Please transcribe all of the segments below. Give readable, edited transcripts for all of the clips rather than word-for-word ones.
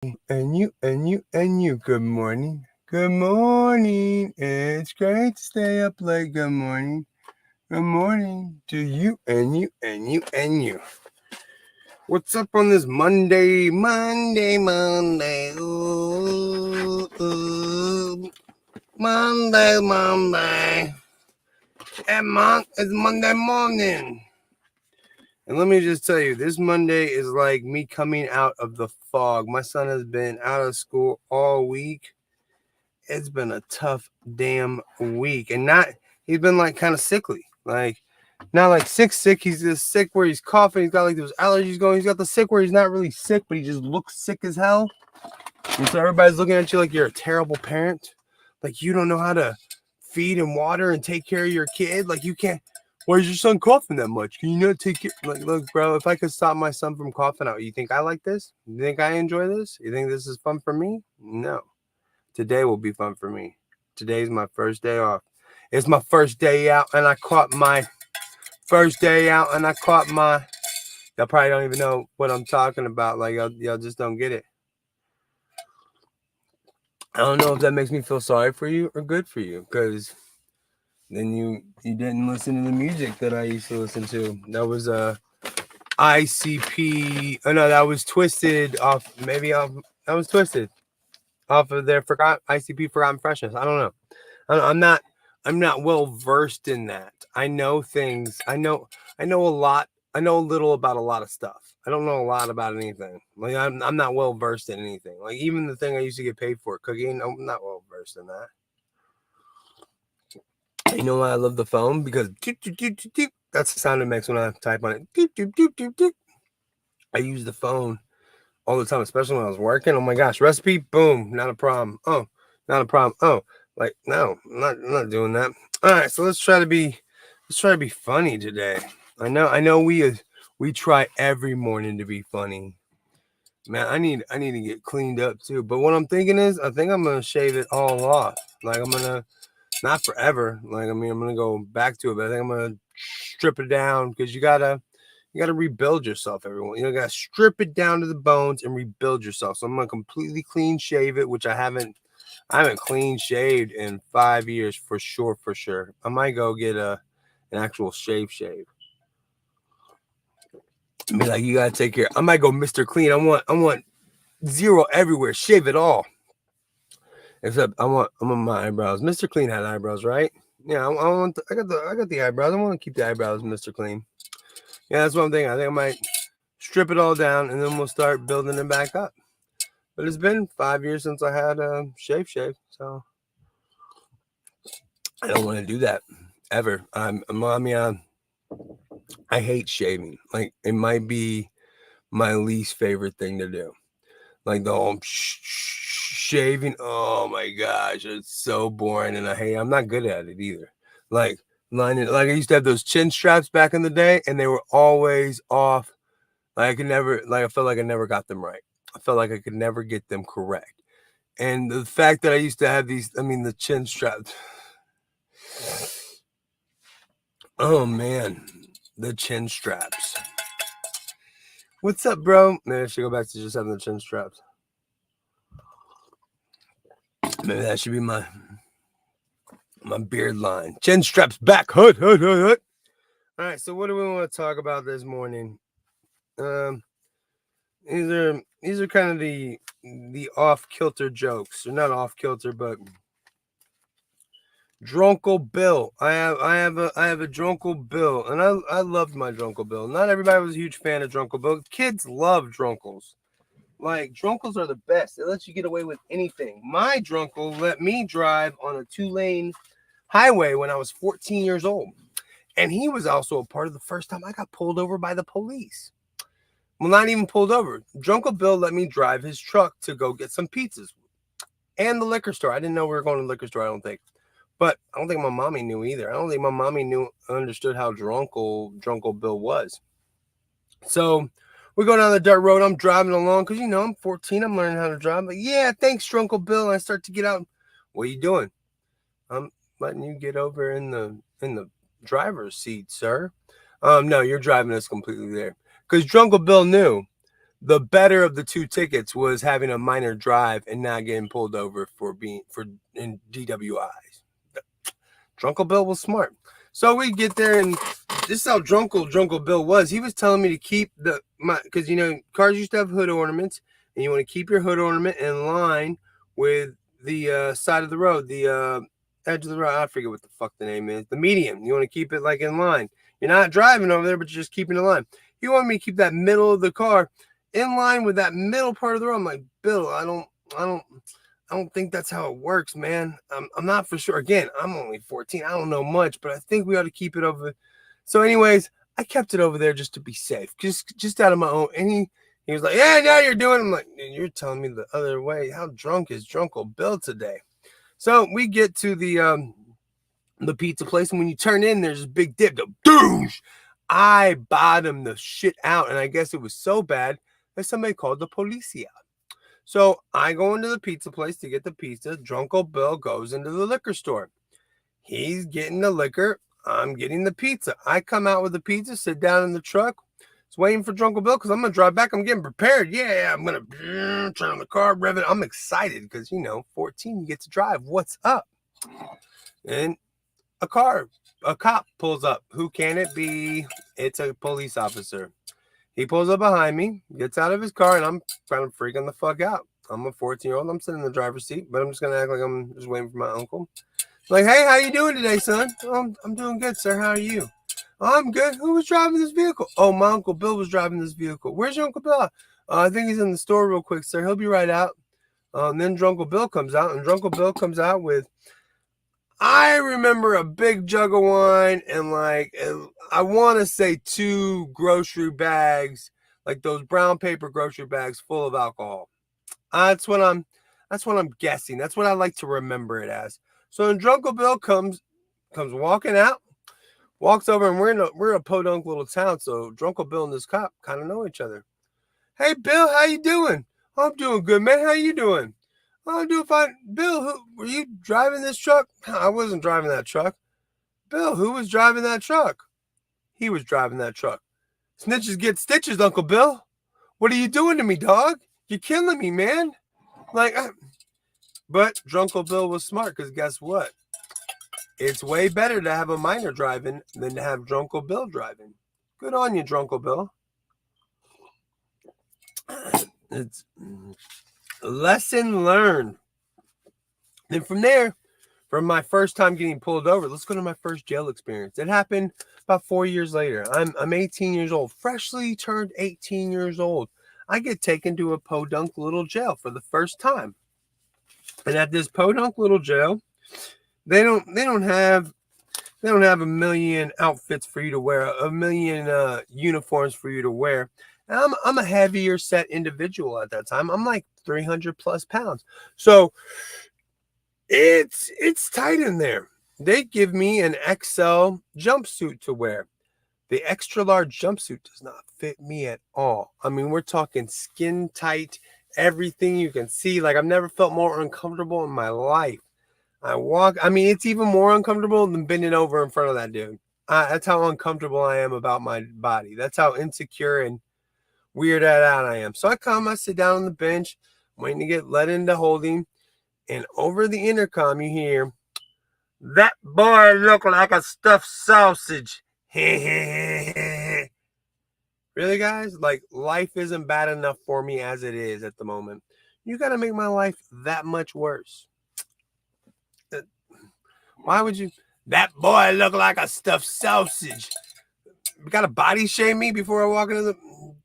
And you. Good morning. Good morning. It's great to stay up late. Good morning. Good morning to you. What's up on this Monday? Monday. Monday. It's Monday morning. And let me just tell you, this Monday is like me coming out of the fog. My son has been out of school all week. It's been a tough damn week. And he's been like kind of sickly. Like, not like sick. He's just sick where he's coughing. He's got like those allergies going. He's got the sick where he's not really sick, but he just looks sick as hell. And so everybody's looking at you like you're a terrible parent. Like you don't know how to feed and water and take care of your kid. Like you can't. Why is your son coughing that much? Can you not take care? Like, look, bro, if I could stop my son from coughing out, you think I like this? You think I enjoy this? You think this is fun for me? No. Today will be fun for me. Today's my first day off. It's my first day out, and I caught my first day out, and I caught my. Y'all probably don't even know what I'm talking about. Like y'all just don't get it. I don't know if that makes me feel sorry for you or good for you, because then you didn't listen to the music that I used to listen to. That was ICP. Oh no, that was Twisted off. That was Twisted off of their ICP Forgotten Freshness. I don't know. I'm not well versed in that. I know things. I know a lot. I know a little about a lot of stuff. I don't know a lot about anything. Like I'm not well versed in anything. Like even the thing I used to get paid for, cooking, I'm not well versed in that. You know why I love the phone? Because that's the sound it makes when I type on it. I use the phone all the time, especially when I was working. Oh my gosh, recipe, boom, not a problem. Oh, not a problem. Oh, like no, I'm not doing that. All right, so let's try to be funny today. I know we try every morning to be funny. Man, I need to get cleaned up too. But what I'm thinking is, I think I'm gonna shave it all off. Like I'm gonna not forever. Like I'm gonna go back to it, but I think I'm gonna strip it down because you gotta rebuild yourself, everyone. You gotta strip it down to the bones and rebuild yourself. So I'm gonna completely clean shave it, which I haven't clean shaved in 5 years for sure. I might go get an actual shave. Be like, you gotta take care. I might go Mr. Clean. I want zero everywhere. Shave it all. Except I want my eyebrows. Mr. Clean had eyebrows, right? Yeah, I got the eyebrows. I want to keep the eyebrows, Mr. Clean. Yeah, that's what I'm thinking. I think I might strip it all down and then we'll start building it back up. But it's been 5 years since I had a shave, so I don't want to do that ever. I hate shaving. Like it might be my least favorite thing to do. Like the whole shaving. Oh my gosh, it's so boring, and I'm not good at it either. Like lining, like I used to have those chin straps back in the day, and they were always off. Like I felt like I never got them right. I felt like I could never get them correct. And the fact that I used to have the chin straps. Oh man, the chin straps. What's up, bro? Maybe I should go back to just having the chin straps. Maybe that should be my beard line. Chin straps back. Hood. All right, so what do we want to talk about this morning? These are kind of the off kilter jokes. They're not off kilter, but Drunkle Bill. I have a Drunkle Bill, and I loved my Drunkle Bill. Not everybody was a huge fan of Drunkle Bill. Kids love Drunkles. Like Drunkles are the best. It lets you get away with anything. My Drunkle let me drive on a 2-lane highway when I was 14 years old. And he was also a part of the first time I got pulled over by the police. Well, not even pulled over. Drunkle Bill let me drive his truck to go get some pizzas and the liquor store. I didn't know we were going to the liquor store, I don't think. But I don't think my mommy knew either. I don't think my mommy understood how Drunkle Bill was. So we go down the dirt road. I'm driving along because, I'm 14. I'm learning how to drive. But yeah, thanks, Drunkle Bill. And I start to get out. What are you doing? I'm letting you get over in the driver's seat, sir. No, you're driving us completely there. Because Drunkle Bill knew the better of the two tickets was having a minor drive and not getting pulled over for in DWIs. Drunkle Bill was smart. So we get there, and this is how Drunkle Bill was. He was telling me to keep because cars used to have hood ornaments, and you want to keep your hood ornament in line with the side of the road, the edge of the road. I forget what the fuck the name is. The median. You want to keep it like in line. You're not driving over there, but you're just keeping it in line. He wanted me to keep that middle of the car in line with that middle part of the road. I'm like, Bill, I don't think that's how it works, man. I'm not for sure. Again, I'm only 14. I don't know much, but I think we ought to keep it over. So anyways, I kept it over there just to be safe, just out of my own. And he was like, yeah, now you're doing it. I'm like, you're telling me the other way. How drunk is Drunkle Bill today? So we get to the pizza place, and when you turn in, there's this big dip. Douche! I bottomed the shit out, and I guess it was so bad that somebody called the policia. So I go into the pizza place to get the pizza. Drunkle Bill goes into the liquor store. He's getting the liquor. I'm getting the pizza. I come out with the pizza, sit down in the truck. It's waiting for Drunkle Bill because I'm going to drive back. I'm getting prepared. Yeah, I'm going to turn on the car, rev it. I'm excited because, 14, you get to drive. What's up? And a cop pulls up. Who can it be? It's a police officer. He pulls up behind me, gets out of his car, and I'm kind of freaking the fuck out. I'm a 14-year-old. I'm sitting in the driver's seat, but I'm just going to act like I'm just waiting for my uncle. Like, hey, how you doing today, son? Oh, I'm doing good, sir. How are you? Oh, I'm good. Who was driving this vehicle? Oh, my Uncle Bill was driving this vehicle. Where's your Uncle Bill? I think he's in the store real quick, sir. He'll be right out. And then Drunkle Bill comes out, and Drunkle Bill comes out with, I remember, a big jug of wine and I want to say 2 grocery bags, like those brown paper grocery bags full of alcohol. That's what I'm guessing. That's what I like to remember it as. So then Drunkle Bill comes walking out, walks over, and we're a podunk little town, so Drunkle Bill and this cop kind of know each other. Hey, Bill, how you doing? I'm doing good, man. How you doing? I'm doing fine. Bill, were you driving this truck? I wasn't driving that truck. Bill, who was driving that truck? He was driving that truck. Snitches get stitches, Uncle Bill. What are you doing to me, dog? You're killing me, man. But Drunkle Bill was smart because guess what? It's way better to have a minor driving than to have Drunkle Bill driving. Good on you, Drunkle Bill. It's lesson learned. Then from there, from my first time getting pulled over, let's go to my first jail experience. It happened about 4 years later. I'm 18 years old, freshly turned 18 years old. I get taken to a podunk little jail for the first time. And at this podunk little jail, they don't have a million outfits for you to wear, a million uniforms for you to wear. And I'm a heavier set individual at that time. I'm like 300 plus pounds. So it's tight in there. They give me an XL jumpsuit to wear. The extra large jumpsuit does not fit me at all. I mean, we're talking skin tight, everything you can see. Like, I've never felt more uncomfortable in my life. It's even more uncomfortable than bending over in front of that dude. That's how uncomfortable I am about my body. That's how insecure and weirded out I am. So I sit down on the bench, waiting to get let into holding. And over the intercom, you hear, "That boy look like a stuffed sausage." Really, guys? Like, life isn't bad enough for me as it is at the moment. You got to make my life that much worse. Why would you? That boy look like a stuffed sausage. You got to body shame me before I walk into the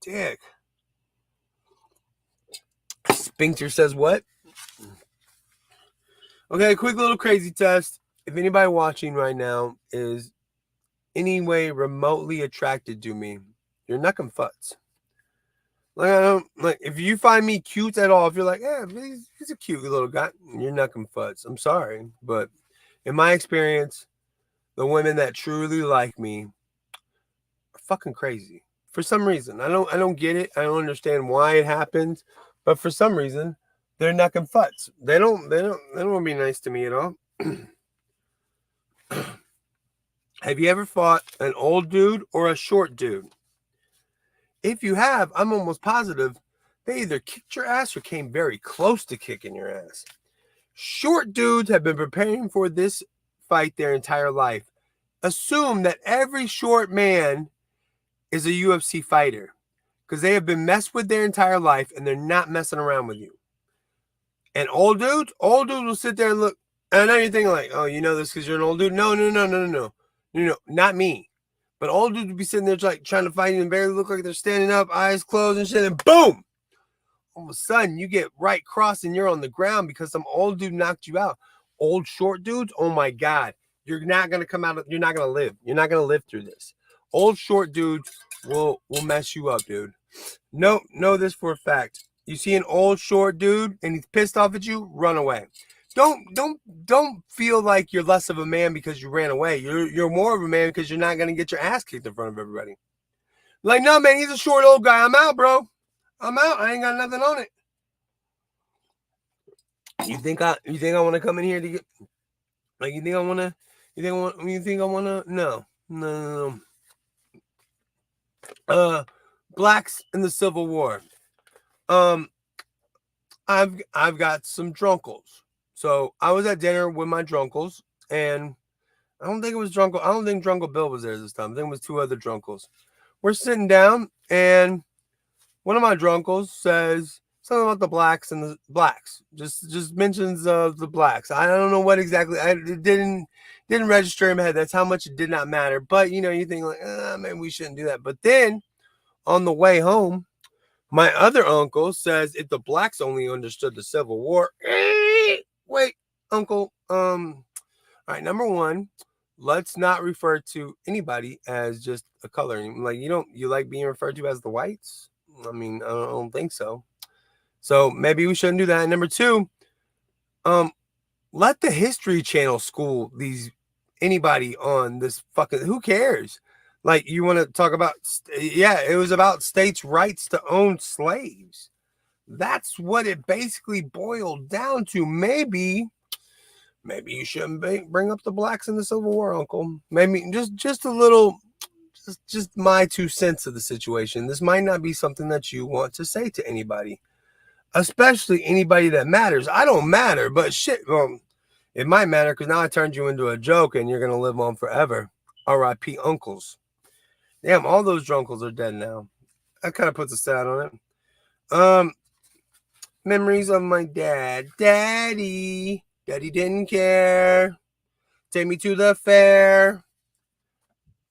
dick. Sphincter says what? Okay, quick little crazy test. If anybody watching right now is any way remotely attracted to me, you're knuckin' futz. If you find me cute at all, if you're like, yeah, he's a cute little guy, you're knuckin' futz. I'm sorry, but in my experience, the women that truly like me are fucking crazy. For some reason. I don't get it. I don't understand why it happens, but for some reason, they're knuckin' futz. They don't want to be nice to me at all. Have you ever fought an old dude or a short dude? If you have, I'm almost positive They either kicked your ass or came very close to kicking your ass. Short dudes have been preparing for this fight their entire life. Assume that every short man is a UFC fighter because they have been messed with their entire life and they're not messing around with you. And old dudes will sit there and look. And I know you're thinking like, oh, you know this because you're an old dude. No, not me. But old dudes would be sitting there like trying to fight you and barely look like they're standing up, eyes closed and shit, and boom! All of a sudden, you get right crossed and you're on the ground because some old dude knocked you out. Old short dudes, oh my God. You're not going to come out, you're not going to live. You're not going to live through this. Old short dudes will mess you up, dude. Know this for a fact. You see an old short dude and he's pissed off at you, run away. Don't feel like you're less of a man because you ran away. You're more of a man because you're not going to get your ass kicked in front of everybody. Like, no, man, he's a short old guy. I'm out, bro. I'm out. I ain't got nothing on it. You think I want to come in here to get like you think I want to no. Blacks in the Civil War. I've got some drunkles. So I was at dinner with my drunkles, and I don't think Drunkle Bill was there this time. I think it was two other drunkles. We're sitting down, and one of my drunkles says something about the blacks and the blacks. Just mentions the blacks. I don't know what exactly. It didn't register in my head. That's how much it did not matter. But you think like, maybe we shouldn't do that. But then on the way home, my other uncle says if the blacks only understood the Civil War. Wait, uncle. All right. Number one, let's not refer to anybody as just a color. Like you like being referred to as the whites? I mean, I don't think so. So maybe we shouldn't do that. And number two, let the History Channel school anybody on this fucking. Who cares? Like you want to talk about? Yeah, it was about states' rights to own slaves. That's what it basically boiled down to. Maybe you shouldn't bring up the blacks in the Civil War, Uncle. Maybe just a little. Just my 2 cents of the situation. This might not be something that you want to say to anybody, especially anybody that matters. I don't matter, but shit, it might matter because now I turned you into a joke and you're going to live on forever. R.I.P. uncles. Damn, all those drunkles are dead now. That kind of puts a stat on it. Memories of my dad. Daddy didn't care. Take me to the fair.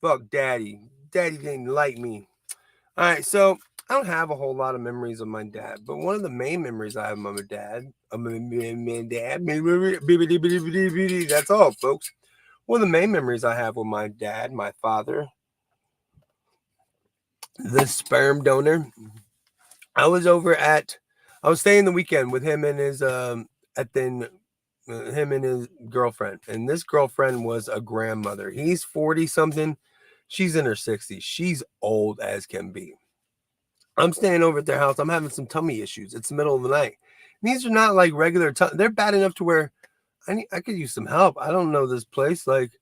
Fuck daddy. Daddy didn't like me. All right, so I don't have a whole lot of memories of my dad, but one of the main memories I have of my dad, that's all, folks. One of the main memories I have with my dad, my father, the sperm donor. I was staying the weekend with him and his him and his girlfriend, and this girlfriend was a grandmother. He's 40 something, she's in her 60s. She's old as can be. I'm staying over at their house. I'm having some tummy issues. It's the middle of the night. These are not like regular they're bad enough to where I could use some help. I don't know this place. Like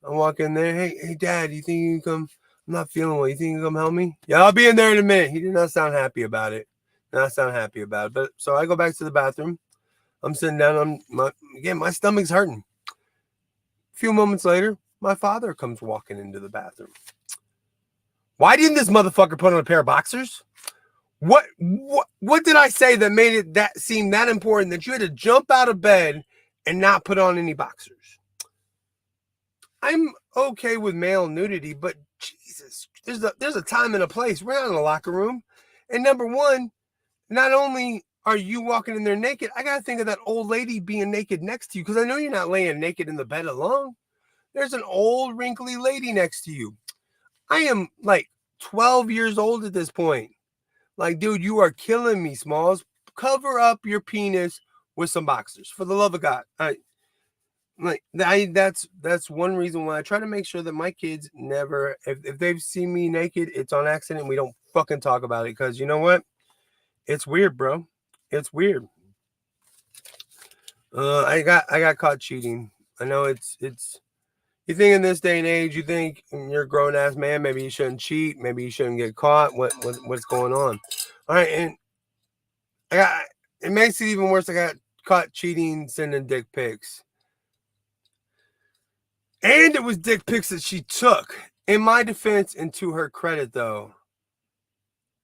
I walk in there, hey dad, you think you can come? I'm not feeling well. You think you can come help me? Yeah, I'll be in there in a minute. He did not sound happy about it. But so I go back to the bathroom. I'm sitting down. My stomach's hurting. A few moments later, my father comes walking into the bathroom. Why didn't this motherfucker put on a pair of boxers? What did I say that made it that seem that important that you had to jump out of bed and not put on any boxers? I'm okay with male nudity, but Jesus, there's a time and a place. We're not in a locker room. And number one, not only are you walking in there naked, I got to think of that old lady being naked next to you because I know you're not laying naked in the bed alone. There's an old wrinkly lady next to you. I am like 12 years old at this point. Like, dude, you are killing me, Smalls. Cover up your penis with some boxers, for the love of God. That's one reason why I try to make sure that my kids never, if they've seen me naked, it's on accident. We don't fucking talk about it because you know what? It's weird, bro. It's weird. I got caught cheating. I know it's. You think in this day and age, you think you're a grown ass man, maybe you shouldn't cheat, maybe you shouldn't get caught. What's going on? All right, and It makes it even worse. I got caught cheating, sending dick pics. And it was dick pics that she took. In my defense, and to her credit, though,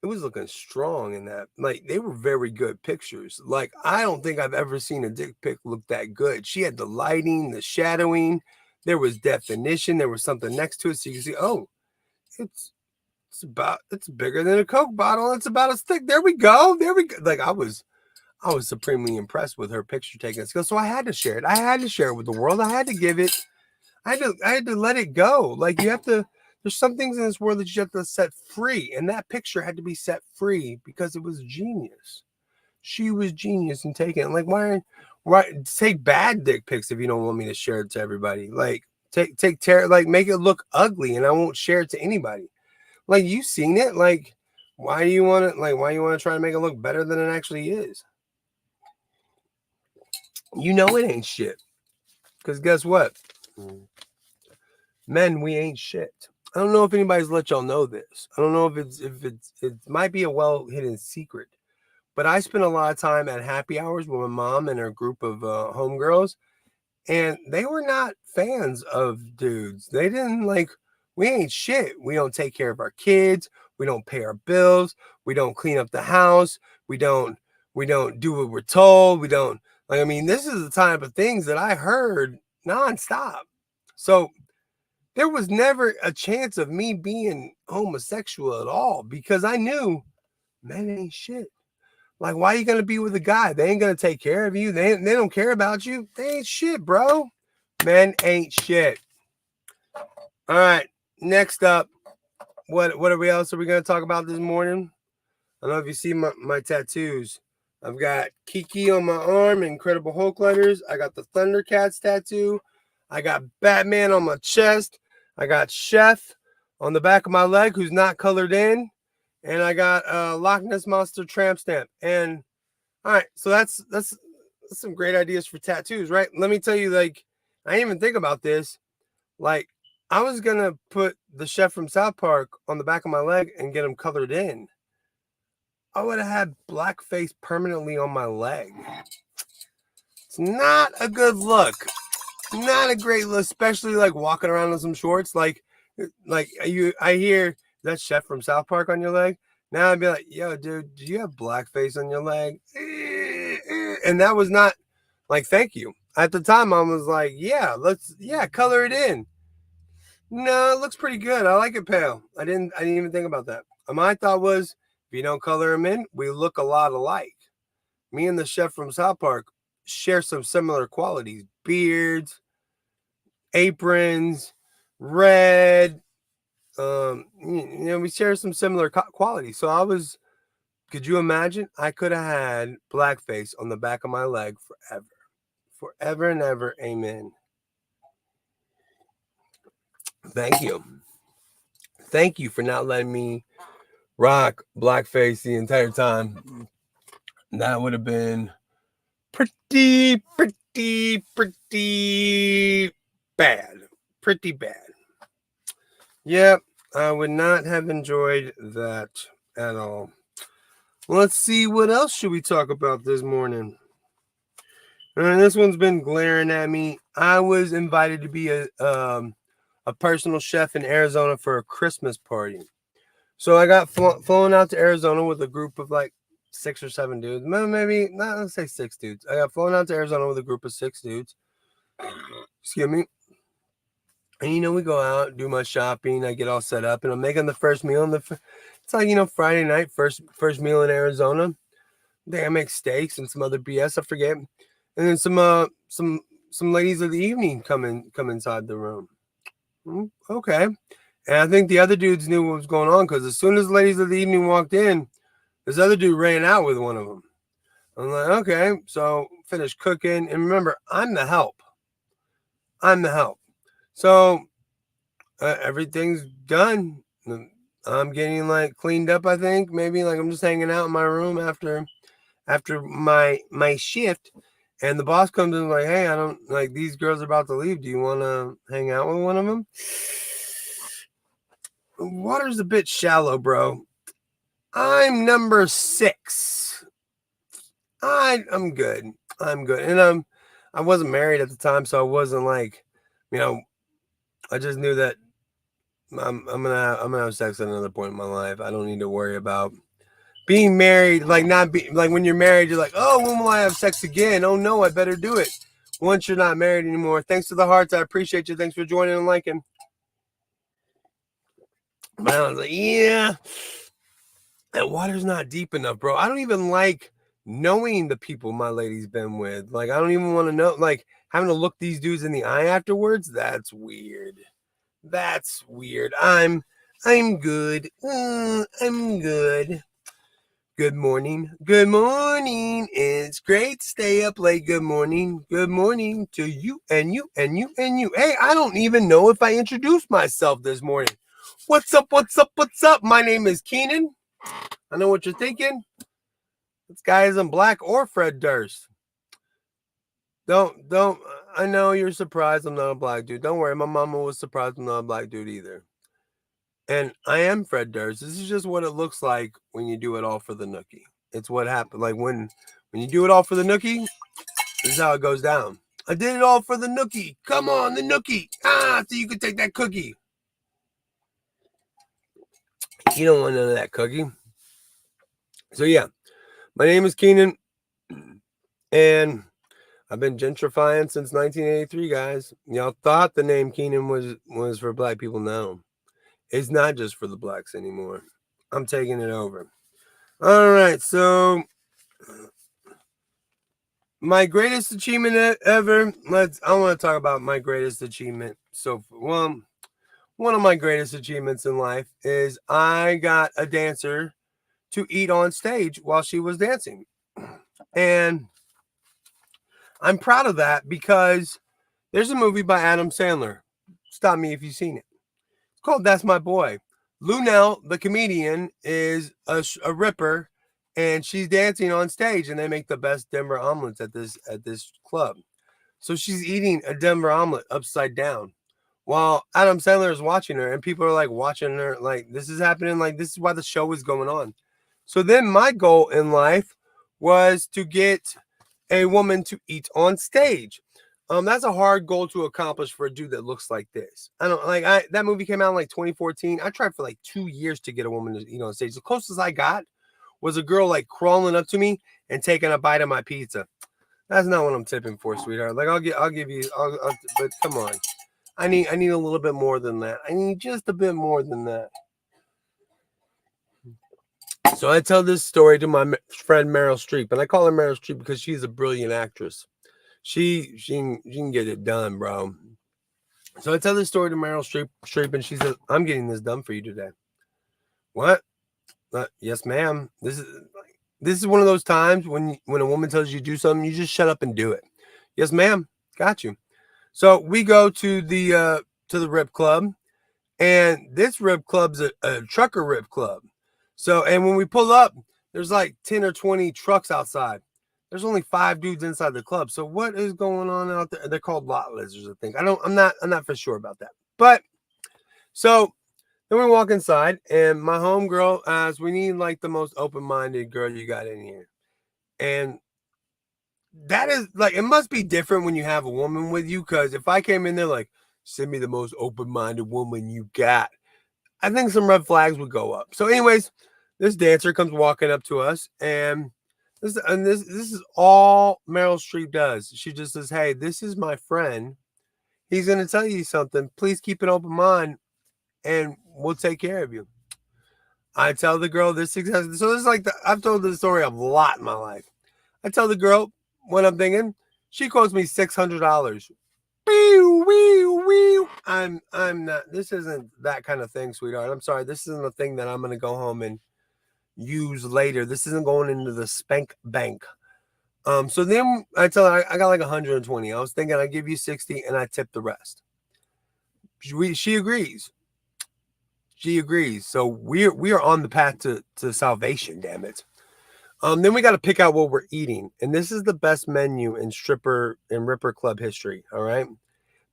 it was looking strong in that. Like, they were very good pictures. Like, I don't think I've ever seen a dick pic look that good. She had the lighting, the shadowing. There was definition. There was something next to it, so you can see, oh, it's bigger than a Coke bottle. It's about as thick. There we go. Like, I was supremely impressed with her picture taking skills. So I had to share it. I had to share it with the world. I had to give it. I had to let it go. Like, you have to. There's some things in this world that you have to set free, and that picture had to be set free because it was genius. She was genius in taking it. Like, why take bad dick pics if you don't want me to share it to everybody? Like, make it look ugly, and I won't share it to anybody. Like, you seen it. Like, why do you want to? Like, why you want to try to make it look better than it actually is? You know it ain't shit. Because guess what? Men, we ain't shit. I don't know if anybody's let y'all know this. I don't know if it might be a well hidden secret, but I spent a lot of time at happy hours with my mom and her group of homegirls, and they were not fans of dudes. They didn't like. We ain't shit. We don't take care of our kids. We don't pay our bills. We don't clean up the house. We don't do what we're told. We don't like. I mean, this is the type of things that I heard nonstop. So there was never a chance of me being homosexual at all because I knew men ain't shit. Like, why are you going to be with a guy? They ain't going to take care of you. They don't care about you. They ain't shit, bro. Men ain't shit. All right. Next up, what else are we going to talk about this morning? I don't know if you see my tattoos. I've got Kiki on my arm, Incredible Hulk letters. I got the Thundercats tattoo. I got Batman on my chest. I got Chef on the back of my leg, who's not colored in. And I got Loch Ness Monster tramp stamp. And all right, so that's some great ideas for tattoos, right? Let me tell you, like, I didn't even think about this. Like, I was gonna put the Chef from South Park on the back of my leg and get him colored in. I would have had blackface permanently on my leg. It's not a good look. Not a great look, especially like walking around in some shorts. Like I hear that Chef from South Park on your leg. Now I'd be like, yo, dude, do you have blackface on your leg? And that was not like, thank you. At the time, I was like, yeah, color it in. No, it looks pretty good. I like it pale. I didn't even think about that. My thought was, if you don't color them in, we look a lot alike. Me and the Chef from South Park share some similar qualities. Beards, aprons, red. We share some similar qualities. So could you imagine? I could have had blackface on the back of my leg forever. Forever and ever. Amen. Thank you. Thank you for not letting me rock blackface the entire time. That would have been pretty bad. Pretty bad. Yep, I would not have enjoyed that at all. Let's see, what else should we talk about this morning? This one's been glaring at me. I was invited to be a personal chef in Arizona for a Christmas party. So I got flown out to Arizona with a group of like 6 or 7 dudes. Maybe not, let's say 6 dudes. I got flown out to Arizona with a group of 6 dudes. Excuse me. And we go out, do my shopping. I get all set up, and I'm making the first meal. It's like Friday night, first meal in Arizona. I think I make steaks and some other BS. I forget. And then some ladies of the evening come inside the room. Okay. And I think the other dudes knew what was going on because as soon as the ladies of the evening walked in, this other dude ran out with one of them. I'm like, okay, so finished cooking. And remember, I'm the help. So everything's done. I'm getting like cleaned up, I think. Maybe like I'm just hanging out in my room after my shift. And the boss comes in like, hey, I don't like these girls are about to leave. Do you want to hang out with one of them? Water's a bit shallow, bro. I'm number 6. I'm good. I'm good. And I wasn't married at the time, so I wasn't like, you know, I just knew that I'm gonna have sex at another point in my life. I don't need to worry about being married, like not be like when you're married, you're like, oh, when will I have sex again? Oh no, I better do it. Once you're not married anymore. Thanks to the hearts. I appreciate you. Thanks for joining and liking. But I was like, yeah, that water's not deep enough, bro. I don't even like knowing the people my lady's been with. Like, I don't even want to know, like having to look these dudes in the eye afterwards. That's weird. That's weird. I'm good. I'm good. Good morning. Good morning. It's great to stay up late. Good morning. Good morning to you and you and you and you. Hey, I don't even know if I introduced myself this morning. What's up? What's up? What's up? My name is Keenan. I know what you're thinking. This guy isn't black or Fred Durst. Don't. I know you're surprised I'm not a black dude. Don't worry. My mama was surprised I'm not a black dude either. And I am Fred Durst. This is just what it looks like when you do it all for the nookie. It's what happened. Like when you do it all for the nookie, this is how it goes down. I did it all for the nookie. Come on, the nookie. So you can take that cookie. You don't want none of that cookie. So yeah, my name is Keenan, and I've been gentrifying since 1983, guys. Y'all thought the name Keenan was for black people. No, it's not just for the blacks anymore. I'm taking it over. All right, so my greatest achievement ever. I want to talk about my greatest achievement. So, well, one of my greatest achievements in life is I got a dancer to eat on stage while she was dancing. And I'm proud of that because there's a movie by Adam Sandler. Stop me if you've seen it. It's called That's My Boy. Lunel, the comedian, is a ripper, and she's dancing on stage, and they make the best Denver omelets at this club. So she's eating a Denver omelet upside down while Adam Sandler is watching her, and people are like watching her, like this is happening, like this is why the show is going on. So then my goal in life was to get a woman to eat on stage. That's a hard goal to accomplish for a dude that looks like this. I don't like that movie came out in like 2014. I tried for like 2 years to get a woman to eat on stage. The closest I got was a girl like crawling up to me and taking a bite of my pizza. That's not what I'm tipping for, sweetheart. Like I'll give you, but come on. I need a little bit more than that. I need just a bit more than that. So I tell this story to my friend Meryl Streep, and I call her Meryl Streep because she's a brilliant actress. She can get it done, bro. So I tell this story to Meryl Streep, and she says, "I'm getting this done for you today." What? Yes, ma'am. This is one of those times when a woman tells you to do something, you just shut up and do it. Yes, ma'am. Got you. So we go to the rip club, and this rip club's a trucker rip club. So, and when we pull up, there's like 10 or 20 trucks outside. There's only 5 dudes inside the club. So what is going on out there? They're called lot lizards, I think. I'm not for sure about that. But so then we walk inside, and my homegirl asks, we need like the most open-minded girl you got in here. And that is like, it must be different when you have a woman with you, because if I came in there like, send me the most open-minded woman you got, I think some red flags would go up. So anyways, this dancer comes walking up to us, and this is all Meryl Streep does. She just says, hey, this is my friend. He's going to tell you something. Please keep an open mind, and we'll take care of you. I tell the girl this exactly. So this is like, I've told this story a lot in my life. I tell the girl what I'm thinking. She quotes me $600. I'm not. This isn't that kind of thing, sweetheart. I'm sorry. This isn't a thing that I'm going to go home and use later. This isn't going into the spank bank. So then I tell her I got like 120. I was thinking I give you 60 and I tip the rest. She agrees. She agrees. So we are on the path to salvation. Damn it. Then we got to pick out what we're eating, and this is the best menu in stripper and ripper club history. All right,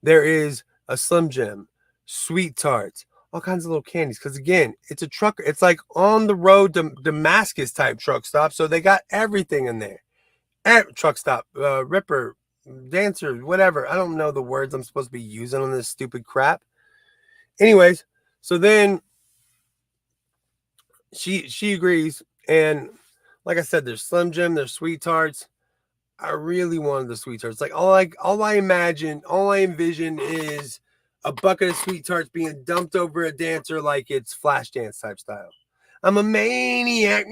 there is a Slim Jim, sweet tarts, all kinds of little candies. Because again, it's a trucker. It's like on the road to Damascus type truck stop. So they got everything in there. truck stop, ripper, dancer, whatever. I don't know the words I'm supposed to be using on this stupid crap. Anyways, so then she agrees, and like I said, there's Slim Jim, there's Sweet Tarts. I really wanted the Sweet Tarts. Like all I envision is a bucket of Sweet Tarts being dumped over a dancer like it's flash dance type style. I'm a maniac.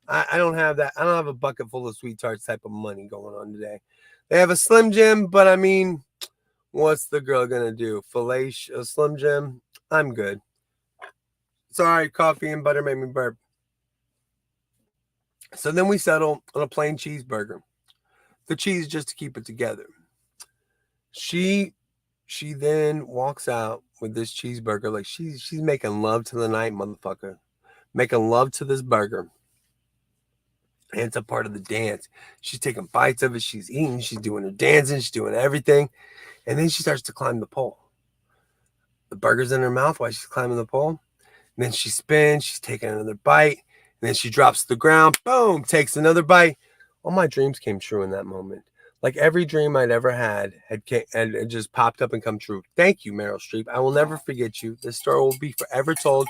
I don't have that. I don't have a bucket full of Sweet Tarts type of money going on today. They have a Slim Jim, but I mean, what's the girl gonna do? Fillet a Slim Jim? I'm good. Sorry, coffee and butter made me burp. So then we settle on a plain cheeseburger. The cheese just to keep it together. She then walks out with this cheeseburger like she's making love to the night, motherfucker. Making love to this burger. And it's a part of the dance. She's taking bites of it. She's eating. She's doing her dancing. She's doing everything. And then she starts to climb the pole. The burger's in her mouth while she's climbing the pole. And then she spins. She's taking another bite. And then she drops to the ground. Boom. Takes another bite. All my dreams came true in that moment. Like every dream I'd ever had had just popped up and come true. Thank you, Meryl Streep. I will never forget you. This story will be forever told.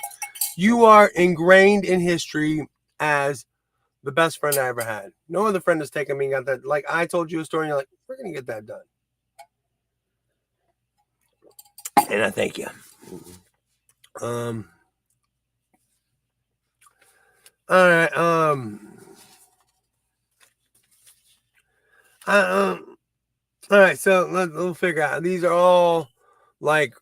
You are ingrained in history as the best friend I ever had. No other friend has taken me and got that. Like I told you a story and you're like, we're going to get that done. And I thank you. All right. All right. So we'll figure out. These are all like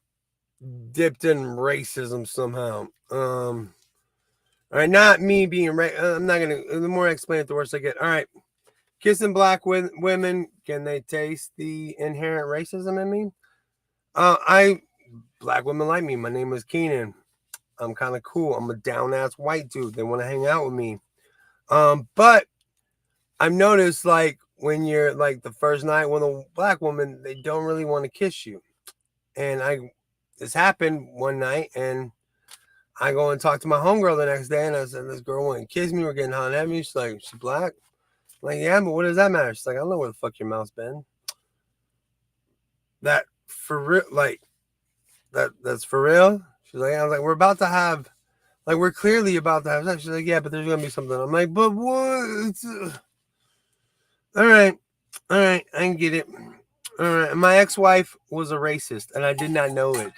dipped in racism somehow. All right. Not me being I'm not gonna. The more I explain it, the worse I get. All right. Kissing black women. Can they taste the inherent racism in me? Black women like me. My name is Keenan. I'm kind of cool. I'm a down ass white dude. They want to hang out with me. But I've noticed like when you're like the first night with a black woman, they don't really want to kiss you. And this happened one night, and I go and talk to my homegirl the next day, and I said, this girl wanted to kiss me. We're getting hot at me. She's like, she's black. I'm like, yeah, but what does that matter? She's like, I don't know where the fuck your mouth's been. That for real, like that's for real. She's like, I was like, we're clearly about to have sex. She's like, yeah, but there's gonna be something. I'm like, but what? All right, I can get it. All right, my ex-wife was a racist, and I did not know it.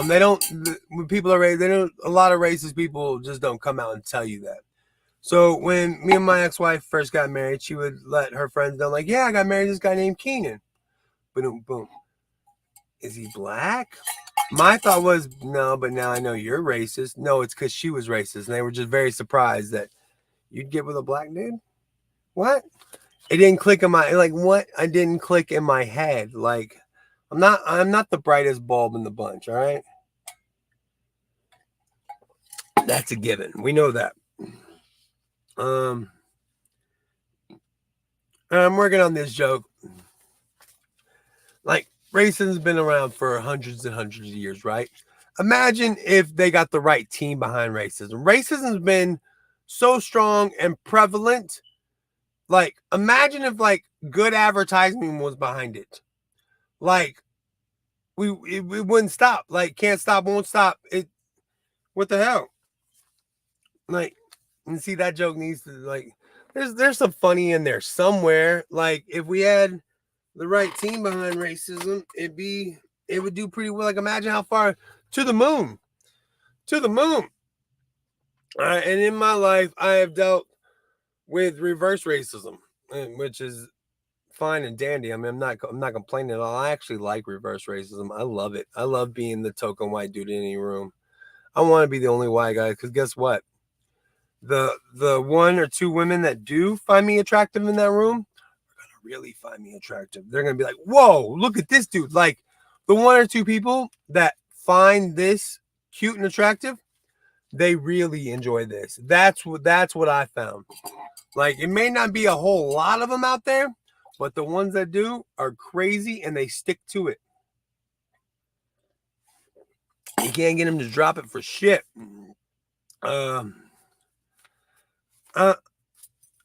They don't. When people are racist, they don't. A lot of racist people just don't come out and tell you that. So when me and my ex-wife first got married, she would let her friends know, like, yeah, I got married to this guy named Keenan. Boom, boom. Is he black? My thought was, no, but now I know you're racist. No, it's because she was racist. And they were just very surprised that you'd get with a black dude. What? It didn't click in my, like, what? I didn't click in my head. Like, I'm not the brightest bulb in the bunch, all right? That's a given. We know that. I'm working on this joke. Like, racism's been around for hundreds and hundreds of years, right? Imagine if they got the right team behind racism. Racism's been so strong and prevalent. Like, imagine if like good advertising was behind it. Like, it wouldn't stop. Like, can't stop, won't stop. It. What the hell? Like, and see that joke needs to like. There's some funny in there somewhere. Like, if we had the right team behind racism, it would do pretty well. Like, imagine how far to the moon. To the moon. And in my life, I have dealt with reverse racism, which is fine and dandy. I mean, I'm not complaining at all. I actually like reverse racism. I love it. I love being the token white dude in any room. I want to be the only white guy because guess what? The one or two women that do find me attractive in that room are gonna really find me attractive. They're gonna be like, "Whoa, look at this dude!" Like the one or two people that find this cute and attractive, they really enjoy this. That's what I found. Like, it may not be a whole lot of them out there, but the ones that do are crazy and they stick to it. You can't get them to drop it for shit. I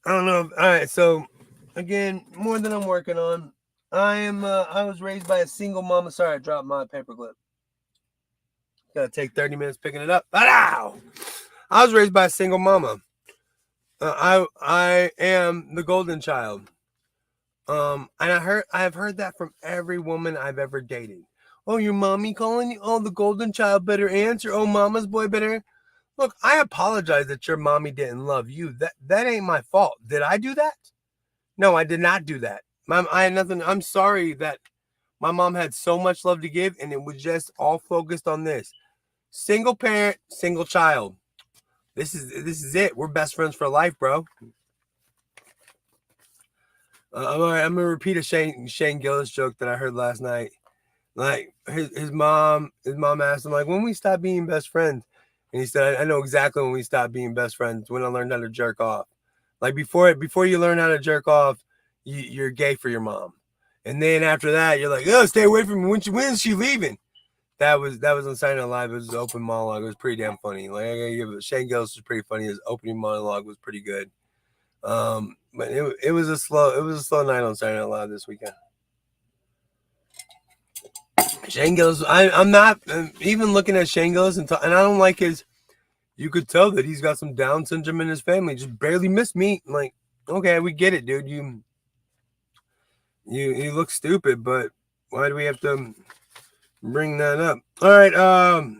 don't know. All right, so again, more than I'm working on. I was raised by a single mama. Sorry, I dropped my paperclip. Gotta take 30 minutes picking it up. Ow! I was raised by a single mama. I am the golden child. And I've heard that from every woman I've ever dated. Oh, your mommy calling you? Oh, the golden child better answer. Oh, mama's boy better. Look, I apologize that your mommy didn't love you. That ain't my fault. Did I do that? No, I did not do that. Mom, I had nothing. I'm sorry that my mom had so much love to give, and it was just all focused on this. Single parent, single child. This is it. We're best friends for life, bro. I'm gonna repeat a Shane Gillis joke that I heard last night. Like his mom asked him like, when we stop being best friends, and he said, I know exactly when we stop being best friends. When I learned how to jerk off. Like before you learn how to jerk off, you're gay for your mom, and then after that, you're like, oh, stay away from me. When is she leaving? That was on Saturday Night Live. It was an open monologue. It was pretty damn funny. Like I gotta give it. Shane Gillis was pretty funny. His opening monologue was pretty good. But it was a slow night on Saturday Night Live this weekend. Shane Gillis, I'm not even looking at Shane Gillis and I don't like his. You could tell that he's got some Down syndrome in his family. Just barely missed me. Like, okay, we get it, dude. You look stupid, but why do we have to bring that up? All right,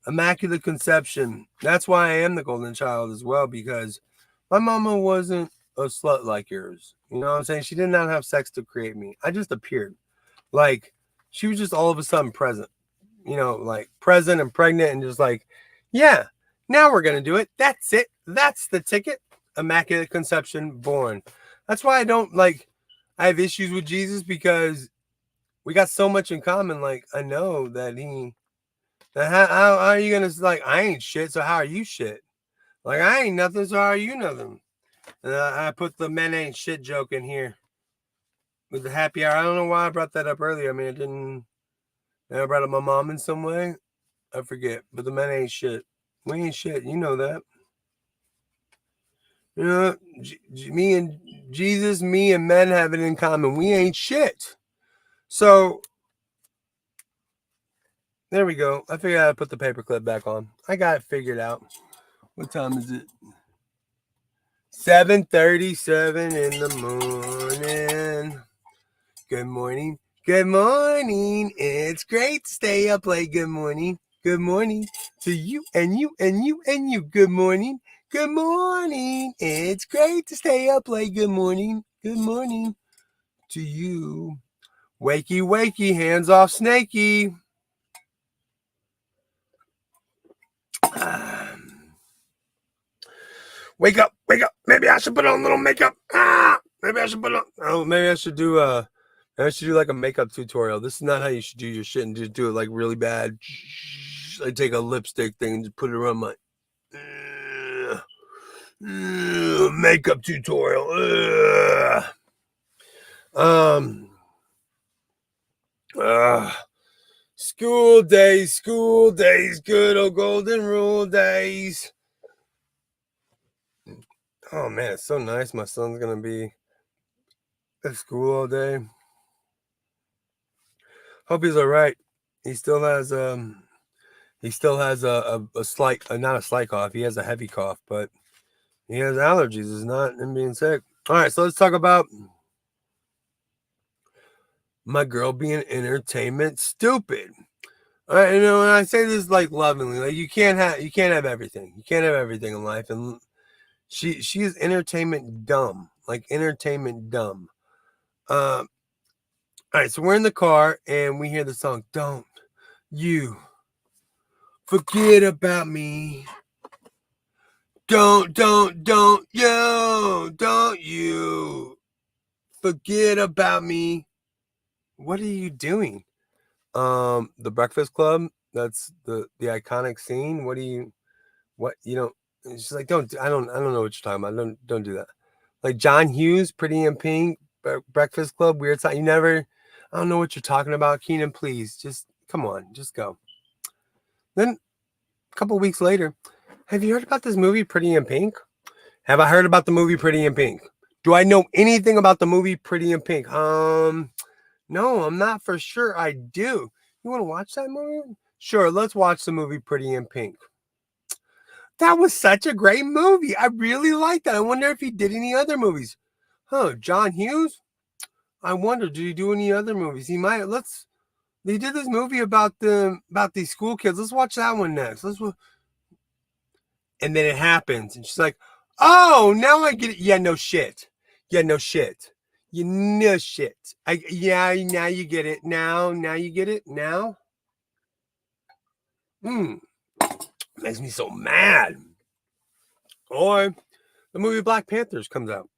Immaculate Conception. That's why I am the golden child as well, because my mama wasn't a slut like yours. You know what I'm saying? She did not have sex to create me. I just appeared. Like, she was just all of a sudden present. You know, like present and pregnant and just like, yeah, now we're going to do it. That's it. That's the ticket. Immaculate Conception, born. That's why I have issues with Jesus, because we got so much in common. Like, I know that how are you going to, like, I ain't shit, so how are you shit? Like, I ain't nothing, so how are you nothing? And I put the men ain't shit joke in here with the happy hour. I don't know why I brought that up earlier. I mean, it didn't. I brought up my mom in some way. I forget, but the men ain't shit. We ain't shit. You know that. You know, me and Jesus, me and men have it in common. We ain't shit. So there we go. I figured I'd put the paperclip back on. I got it figured out. What time is it? 7:37 in the morning. Good morning. Good morning. It's great to stay up late. Good morning. Good morning to you and you and you and you. Good morning. Good morning. It's great to stay up late. Good morning. Good morning to you. Wakey, wakey, hands off Snakey. Wake up, wake up. Maybe I should put on a little makeup. Maybe I should put on. Oh, maybe I should do like a makeup tutorial. This is not how you should do your shit, and just do it like really bad. I take a lipstick thing and just put it around my makeup tutorial. School days, good old golden rule days. Oh man, it's so nice. My son's gonna be at school all day. Hope he's all right. He still has a slight, not a slight cough. He has a heavy cough, but he has allergies. It's not him being sick. All right, so let's talk about my girl being entertainment stupid. All right, you know, and I say this like lovingly, like you can't have everything. You can't have everything in life, and she is entertainment dumb, like entertainment dumb. All right, so we're in the car and we hear the song "Don't You Forget About Me." Don't you forget about me. What are you doing? The Breakfast Club. That's the iconic scene. What you know? She's like, I don't know what you're talking about. Don't do that. Like John Hughes, Pretty in Pink, Breakfast Club, Weird Science. I don't know what you're talking about, Keenan. Please, just come on, just go. Then a couple weeks later, have you heard about this movie, Pretty in Pink? Have I heard about the movie Pretty in Pink? Do I know anything about the movie Pretty in Pink? No, I'm not for sure. I do. You want to watch that movie? Sure, let's watch the movie Pretty in Pink. That was such a great movie. I really liked that. I wonder if he did any other movies. Huh, John Hughes? I wonder, did he do any other movies? He might. They did this movie about these school kids. Let's watch that one next. And then it happens, and she's like, "Oh, now I get it." Yeah, no shit. Yeah, no shit. You no shit. Yeah, now you get it. Now you get it. Now. Makes me so mad. Or the movie Black Panthers comes out,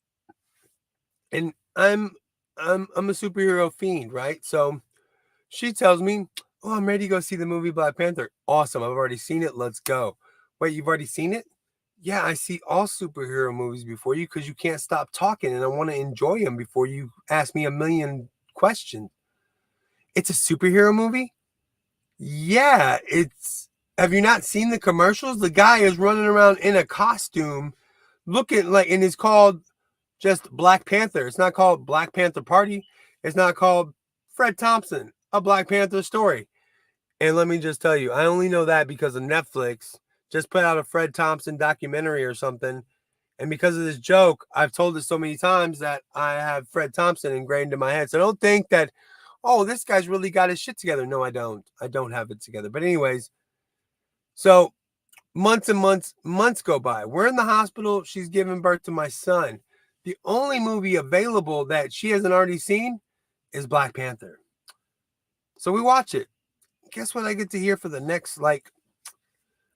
and I'm a superhero fiend, right? So she tells me, "Oh, I'm ready to go see the movie Black Panther." Awesome. I've already seen it. Let's go. Wait, you've already seen it? Yeah, I see all superhero movies before you because you can't stop talking and I want to enjoy them before you ask me a million questions. It's a superhero movie? Yeah, have you not seen the commercials? The guy is running around in a costume looking like, and it's called just Black Panther. It's not called Black Panther Party. It's not called Fred Thompson, a Black Panther story. And let me just tell you, I only know that because of Netflix just put out a Fred Thompson documentary or something. And because of this joke, I've told it so many times that I have Fred Thompson ingrained in my head. So don't think that, oh, this guy's really got his shit together. No, I don't. I don't have it together. But anyways, so months and months go by. We're in the hospital. She's giving birth to my son. The only movie available that she hasn't already seen is Black Panther. So we watch it. Guess what I get to hear for the next, like,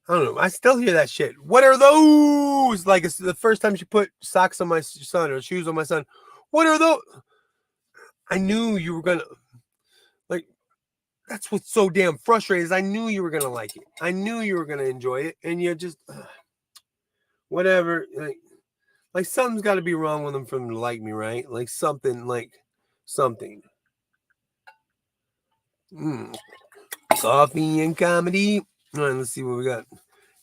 I don't know. I still hear that shit. What are those? Like, it's the first time she put socks on my son or shoes on my son. What are those? I knew you were gonna, like, that's what's so damn frustrating is I knew you were gonna like it. I knew you were gonna enjoy it, and you just whatever. Like something's got to be wrong with them for them to like me, right? Like something. Coffee and comedy. All right, let's see what we got.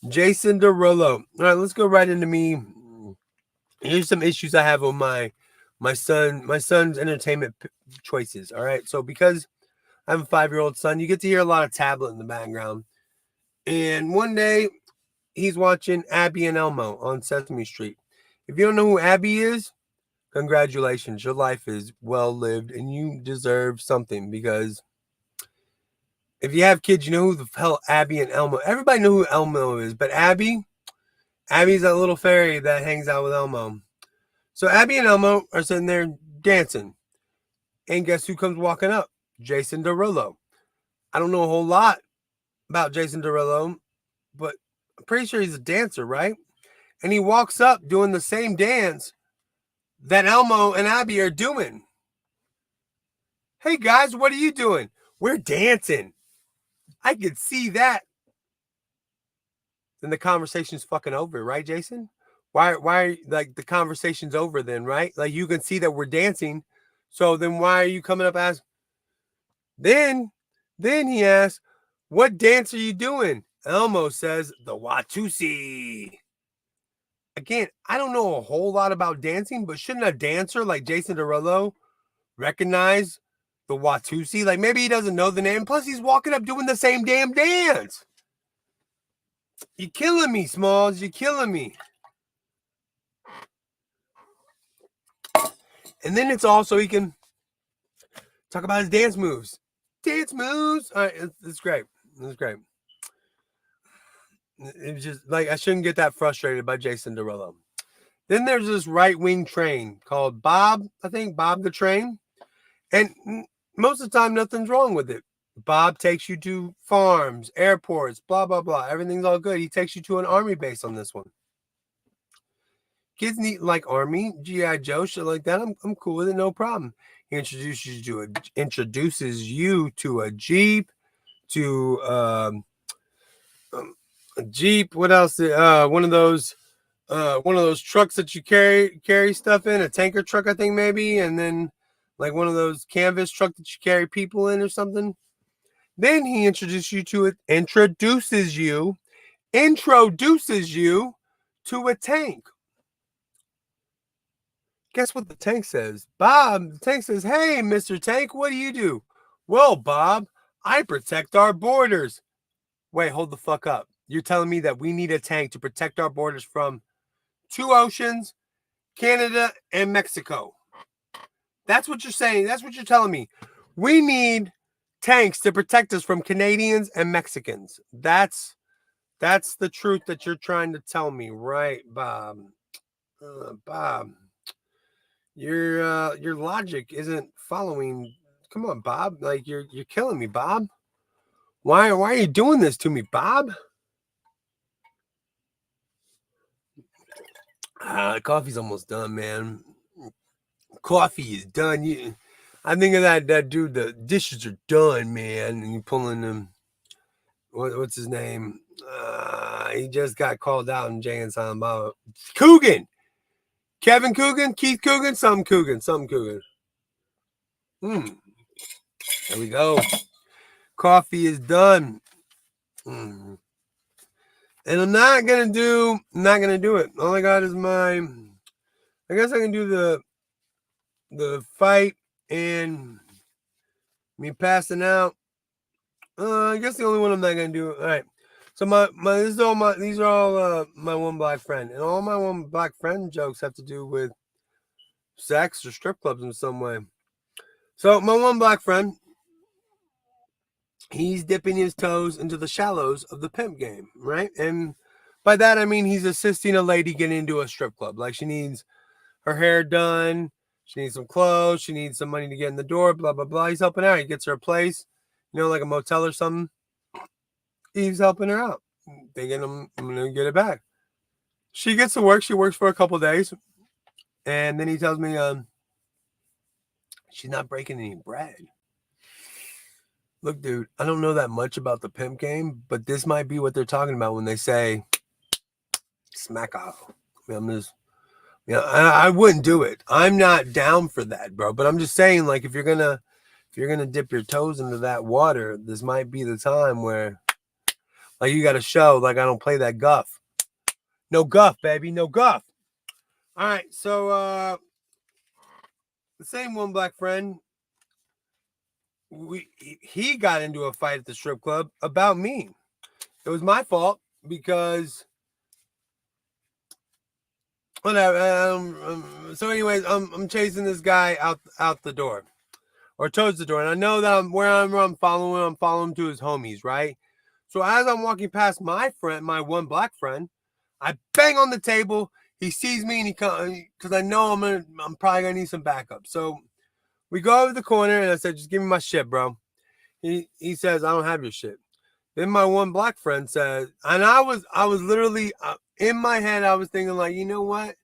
Jason Derulo. All right, let's go right into me. Here's some issues I have on my son's entertainment choices. All right, so because I have a 5-year-old son, you get to hear a lot of tablet in the background. And one day he's watching Abby and Elmo on Sesame Street. If you don't know who Abby is, congratulations. Your life is well lived and you deserve something because if you have kids, you know who the hell Abby and Elmo. Everybody know who Elmo is, but Abby's that little fairy that hangs out with Elmo. So Abby and Elmo are sitting there dancing. And guess who comes walking up? Jason Derulo. I don't know a whole lot about Jason Derulo, but I'm pretty sure he's a dancer, right? And he walks up doing the same dance that Elmo and Abby are doing. Hey guys, what are you doing? We're dancing. I could see that. Then the conversation's fucking over, right, Jason? Why like the conversation's over then, right? Like you can see that we're dancing. So then why are you coming up as then he asks, what dance are you doing? Elmo says, the Watusi. Again, I don't know a whole lot about dancing, but shouldn't a dancer like Jason Derulo recognize the Watusi? Like maybe he doesn't know the name. Plus, he's walking up doing the same damn dance. You're killing me, Smalls. You're killing me. And then it's all so he can talk about his dance moves. Dance moves. All right, it's great. It's great. It's just like I shouldn't get that frustrated by Jason Derulo. Then there's this right-wing train called Bob, I think, Bob the Train. And most of the time, nothing's wrong with it. Bob takes you to farms, airports, blah, blah, blah. Everything's all good. He takes you to an army base on this one. Kids need like Army, G.I. Joe, shit like that. I'm cool with it, no problem. He introduces you to a Jeep, to a Jeep. What else? One of those trucks that you carry stuff in, a tanker truck, I think maybe, and then like one of those canvas truck that you carry people in or something. Then he introduces you to introduces you to a tank. Guess what the tank says? Bob, the tank says, hey, Mr. Tank, what do you do? Well, Bob, I protect our borders. Wait, hold the fuck up. You're telling me that we need a tank to protect our borders from 2 oceans, Canada, and Mexico. That's what you're saying. That's what you're telling me. We need tanks to protect us from Canadians and Mexicans. That's the truth that you're trying to tell me, right, Bob? Bob, your logic isn't following. Come on, Bob. Like you're killing me, Bob. Why are you doing this to me, Bob? Coffee's almost done, man. Coffee is done. I think of that dude. The dishes are done, man. And you pulling them. What's his name? He just got called out in Jay and Silent Bob. Coogan. Kevin Coogan? Keith Coogan? Something Coogan. There we go. Coffee is done. And I'm not gonna do it. All I got is I guess I can do the fight and me passing out. I guess the only one I'm not gonna do. All right. So these are all my one black friend, and all my one black friend jokes have to do with sex or strip clubs in some way. So my one black friend, he's dipping his toes into the shallows of the pimp game, right? And by that I mean he's assisting a lady get into a strip club. Like she needs her hair done, she needs some clothes, she needs some money to get in the door, blah blah blah. He's helping out. He gets her a place, like a motel or something. He's helping her out, thinking I'm gonna get it back. She gets to work. She works for a couple of days, and then he tells me she's not breaking any bread. Look, dude, I don't know that much about the pimp game, but this might be what they're talking about when they say smack off. I wouldn't do it. I'm not down for that, bro. But I'm just saying, like, if you're gonna dip your toes into that water, this might be the time where, like, you got to show, like, I don't play that guff. No guff, baby, no guff. All right, so the same one black friend, he got into a fight at the strip club about me. It was my fault because whatever. So anyways, I'm chasing this guy out the door or towards the door, and I know that I'm following him to his homies, right? So as I'm walking past my one black friend, I bang on the table. He sees me and he comes because I know I'm probably gonna need some backup. So we go over the corner and I said, just give me my shit, bro. He says, I don't have your shit. Then my one black friend says, and I was literally in my head, I was thinking like, you know what?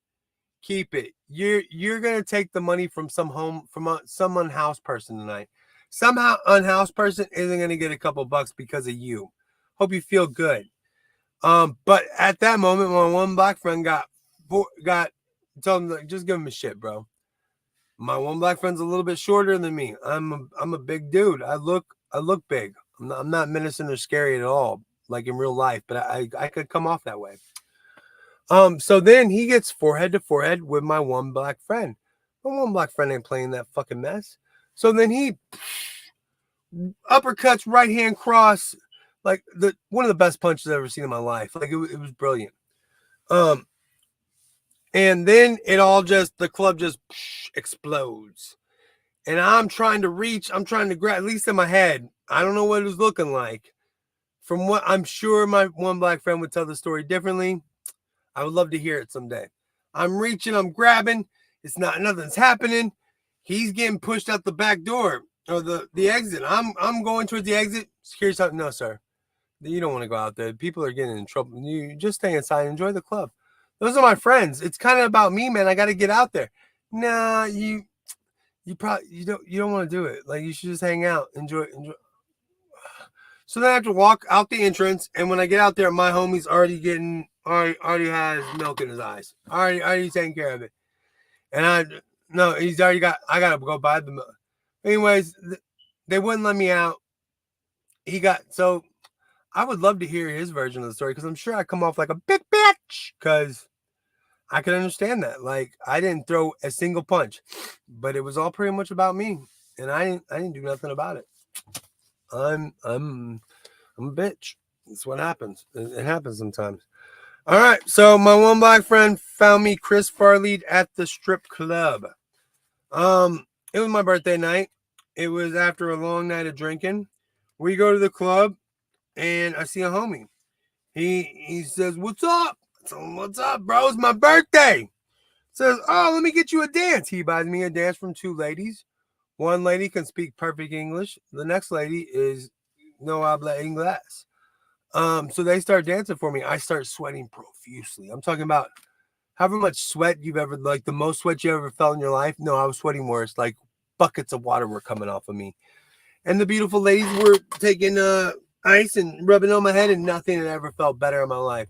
Keep it. You're gonna take the money from some unhoused person tonight. Somehow unhoused person isn't gonna get a couple bucks because of you. Hope you feel good. But at that moment, my one black friend told him like, just give him a shit, bro. My one black friend's a little bit shorter than me. I'm a big dude. I look big. I'm not menacing or scary at all, like in real life, but I could come off that way. So then he gets forehead to forehead with my one black friend. My one black friend ain't playing that fucking mess. So then he uppercuts, right hand cross, like one of the best punches I've ever seen in my life. Like it was brilliant. And then the club just explodes. And I'm trying to grab, at least in my head. I don't know what it was looking like. From what I'm sure my one black friend would tell the story differently. I would love to hear it someday. I'm reaching, I'm grabbing. Nothing's happening. He's getting pushed out the back door or the exit. I'm going towards the exit. Security's out. No, sir. You don't want to go out there. People are getting in trouble. You just stay inside and enjoy the club. Those are my friends. It's kind of about me, man. I got to get out there. Nah, you probably you don't want to do it. Like you should just hang out, enjoy. So then I have to walk out the entrance, and when I get out there, my homie's already has milk in his eyes. Already taking care of it. And he's already got. I gotta go buy the milk. Anyways, they wouldn't let me out. So I would love to hear his version of the story because I'm sure I come off like a big bitch because I can understand that. Like, I didn't throw a single punch, but it was all pretty much about me, and I didn't do nothing about it. I'm a bitch. That's what happens. It happens sometimes. All right. So my one black friend found me Chris Farley at the strip club. It was my birthday night. It was after a long night of drinking. We go to the club, and I see a homie. He says, "What's up?" I tell him, "What's up, bro? It's my birthday." Says, "Oh, let me get you a dance." He buys me a dance from two ladies. One lady can speak perfect English. The next lady is no habla inglés. So they start dancing for me. I start sweating profusely. I'm talking about however much sweat you've ever, like the most sweat you ever felt in your life. No, I was sweating worse. Like buckets of water were coming off of me. And the beautiful ladies were taking ice and rubbing on my head, and nothing had ever felt better in my life.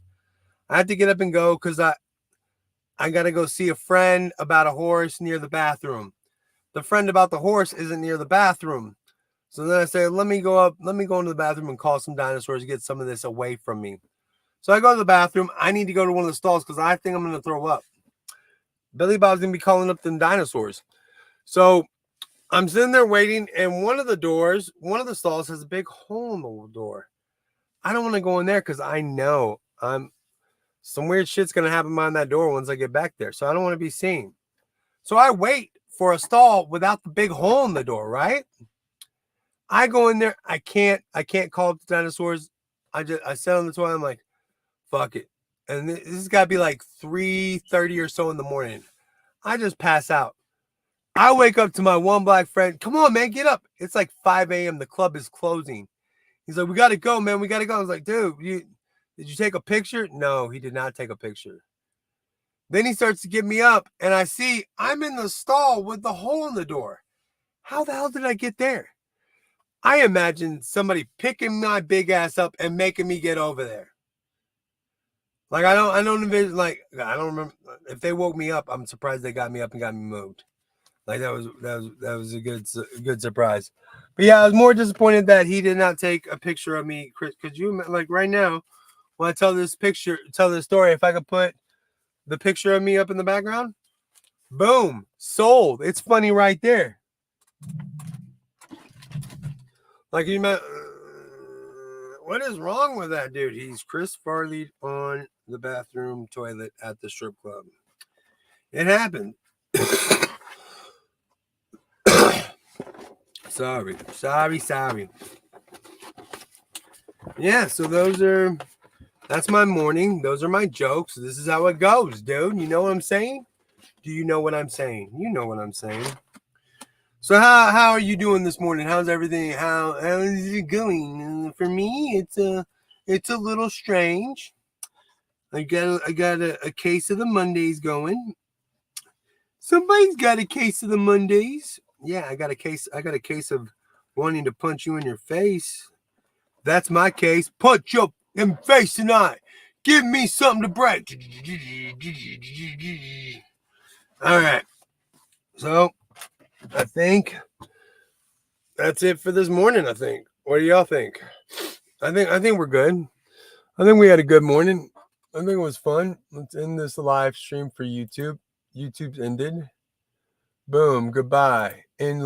I had to get up and go because I got to go see a friend about a horse near the bathroom. The friend about the horse isn't near the bathroom. So then I said, let me go into the bathroom and call some dinosaurs to get some of this away from me. So I go to the bathroom. I need to go to one of the stalls because I think I'm going to throw up. Billy Bob's going to be calling up the dinosaurs. So I'm sitting there waiting, and one of the stalls has a big hole in the door. I don't want to go in there because I know some weird shit's going to happen behind that door once I get back there. So I don't want to be seen. So I wait for a stall without the big hole in the door, right? I go in there. I can't call up the dinosaurs. I sit on the toilet. I'm like, fuck it. And this has got to be like 3:30 or so in the morning. I just pass out. I wake up to my one black friend. Come on, man, get up. It's like 5 a.m. The club is closing. He's like, we got to go, man. We got to go. I was like, dude, did you take a picture? No, he did not take a picture. Then he starts to get me up, and I see I'm in the stall with the hole in the door. How the hell did I get there? I imagine somebody picking my big ass up and making me get over there. Like I don't envision, like I don't remember if they woke me up. I'm surprised they got me up and got me moved. Like that was a good surprise. But yeah, I was more disappointed that he did not take a picture of me. Chris, could you, like right now when I tell this story, if I could put the picture of me up in the background, boom, sold. It's funny right there. Like you met. What is wrong with that dude? He's Chris Farley on the bathroom toilet at the strip club. It happened. Sorry. Yeah, so that's my morning. Those are my jokes. This is how it goes, dude. You know what I'm saying? Do you know what I'm saying? You know what I'm saying. So how are you doing this morning? How's everything? How is it going? For me, it's a little strange. I got a case of the Mondays going. Somebody's got a case of the Mondays. Yeah, I got a case of wanting to punch you in your face. That's my case. Punch you in the face tonight. Give me something to break. All right. So I think that's it for this morning. I think. What do y'all think? I think we're good. I think we had a good morning. I think it was fun. Let's end this live stream for YouTube. YouTube's ended. Boom. Goodbye. And